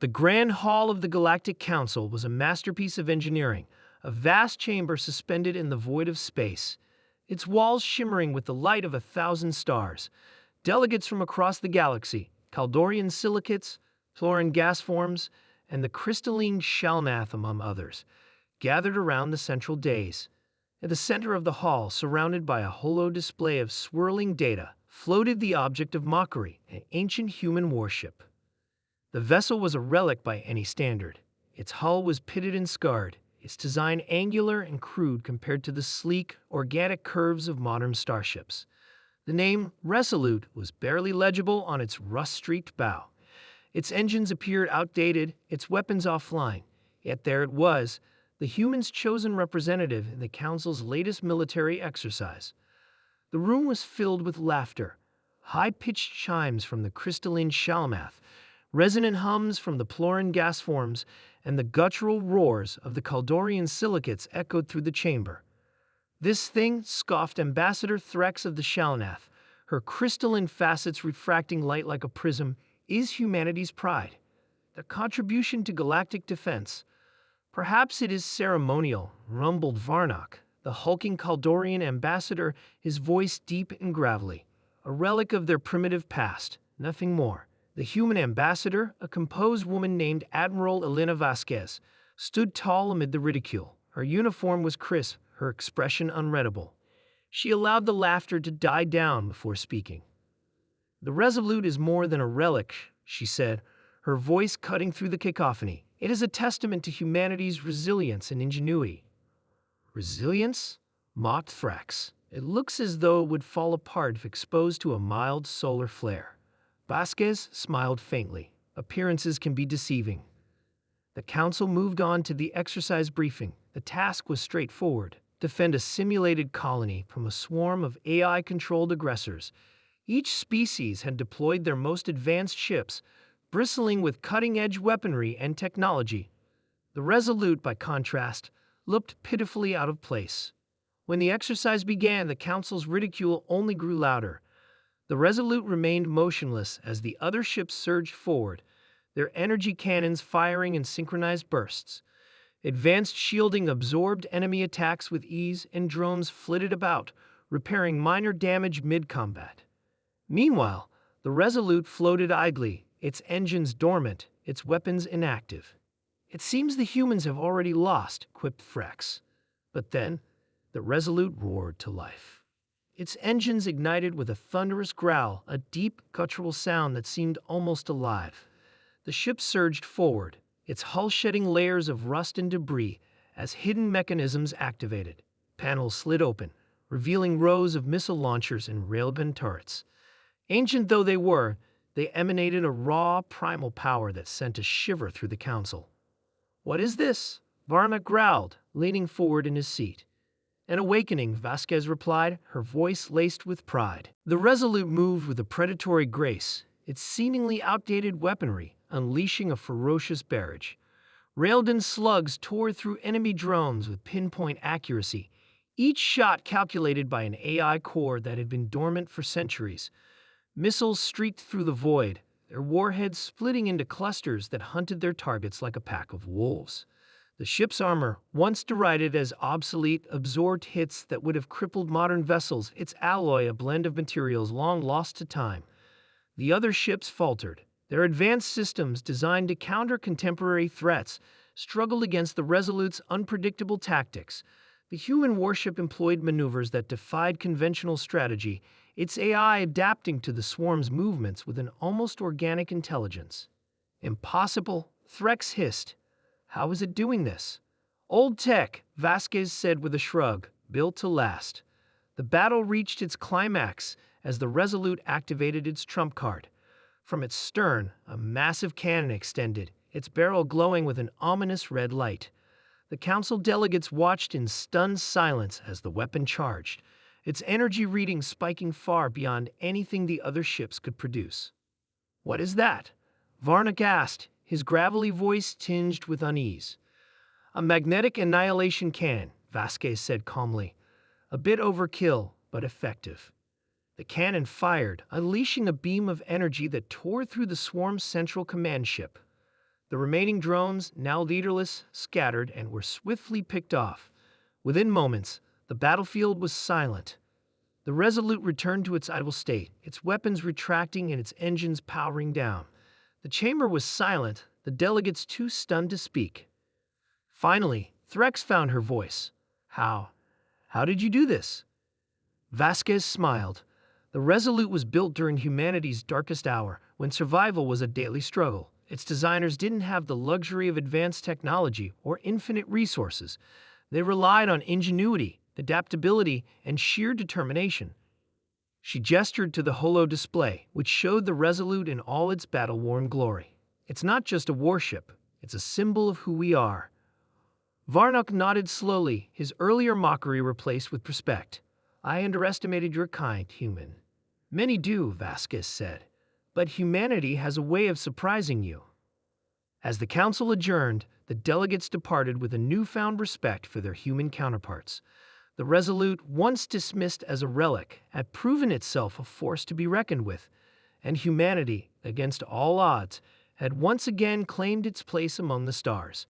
The Grand Hall of the Galactic Council was a masterpiece of engineering, a vast chamber suspended in the void of space, its walls shimmering with the light of 1,000 stars. Delegates from across the galaxy, Kaldorian silicates, Floran gas forms, and the crystalline Shalnath among others, gathered around the central dais. At the center of the hall, surrounded by a holo display of swirling data, floated the object of mockery, an ancient human warship. The vessel was a relic by any standard. Its hull was pitted and scarred, its design angular and crude compared to the sleek, organic curves of modern starships. The name Resolute was barely legible on its rust-streaked bow. Its engines appeared outdated, its weapons offline. Yet there it was, the humans' chosen representative in the Council's latest military exercise. The room was filled with laughter, high-pitched chimes from the crystalline Shalmath, resonant hums from the Floran gas forms, and the guttural roars of the Kaldorian silicates echoed through the chamber. "This thing," scoffed Ambassador Threx of the Shalnath, her crystalline facets refracting light like a prism, "is humanity's pride. Their contribution to galactic defense. Perhaps it is ceremonial," rumbled Varnock, the hulking Kaldorian ambassador, his voice deep and gravelly. "A relic of their primitive past, nothing more." The human ambassador, a composed woman named Admiral Elena Vasquez, stood tall amid the ridicule. Her uniform was crisp, her expression unreadable. She allowed the laughter to die down before speaking. "The Resolute is more than a relic," she said, her voice cutting through the cacophony. "It is a testament to humanity's resilience and ingenuity." "Resilience?" mocked Thrax. "It looks as though it would fall apart if exposed to a mild solar flare." Vasquez smiled faintly. "Appearances can be deceiving." The council moved on to the exercise briefing. The task was straightforward: defend a simulated colony from a swarm of AI-controlled aggressors. Each species had deployed their most advanced ships, bristling with cutting-edge weaponry and technology. The Resolute, by contrast, looked pitifully out of place. When the exercise began, the council's ridicule only grew louder. The Resolute remained motionless as the other ships surged forward, their energy cannons firing in synchronized bursts. Advanced shielding absorbed enemy attacks with ease, and drones flitted about, repairing minor damage mid-combat. Meanwhile, the Resolute floated idly, its engines dormant, its weapons inactive. "It seems the humans have already lost," quipped Threx. But then, the Resolute roared to life. Its engines ignited with a thunderous growl, a deep, guttural sound that seemed almost alive. The ship surged forward, its hull shedding layers of rust and debris as hidden mechanisms activated. Panels slid open, revealing rows of missile launchers and railgun turrets. Ancient though they were, they emanated a raw, primal power that sent a shiver through the council. "What is this?" Varnock growled, leaning forward in his seat. "An awakening," Vasquez replied, her voice laced with pride. The Resolute moved with a predatory grace, its seemingly outdated weaponry unleashing a ferocious barrage. Railgun slugs tore through enemy drones with pinpoint accuracy, each shot calculated by an AI core that had been dormant for centuries. Missiles streaked through the void, their warheads splitting into clusters that hunted their targets like a pack of wolves. The ship's armor, once derided as obsolete, absorbed hits that would have crippled modern vessels, its alloy a blend of materials long lost to time. The other ships faltered. Their advanced systems, designed to counter contemporary threats, struggled against the Resolute's unpredictable tactics. The human warship employed maneuvers that defied conventional strategy, its AI adapting to the swarm's movements with an almost organic intelligence. "Impossible," Threx hissed. "How is it doing this?" "Old tech," Vasquez said with a shrug, "built to last." The battle reached its climax as the Resolute activated its trump card. From its stern, a massive cannon extended, its barrel glowing with an ominous red light. The council delegates watched in stunned silence as the weapon charged, its energy reading spiking far beyond anything the other ships could produce. "What is that?" Varnock asked, his gravelly voice tinged with unease. "A magnetic annihilation cannon," Vasquez said calmly. "A bit overkill, but effective." The cannon fired, unleashing a beam of energy that tore through the swarm's central command ship. The remaining drones, now leaderless, scattered and were swiftly picked off. Within moments, the battlefield was silent. The Resolute returned to its idle state, its weapons retracting and its engines powering down. The chamber was silent, the delegates too stunned to speak. Finally, Threx found her voice. How did you do this? Vasquez smiled. The Resolute was built during humanity's darkest hour, when survival was a daily struggle. Its designers didn't have the luxury of advanced technology or infinite resources. They relied on ingenuity, adaptability, and sheer determination. She gestured to the holo display, which showed the Resolute in all its battle-worn glory. It's not just a warship, it's a symbol of who we are. Varnock nodded slowly, his earlier mockery replaced with respect. I underestimated your kind, human. Many do, Vasquez said, but humanity has a way of surprising you. As the council adjourned, the delegates departed with a newfound respect for their human counterparts. The Resolute, once dismissed as a relic, had proven itself a force to be reckoned with, and humanity, against all odds, had once again claimed its place among the stars.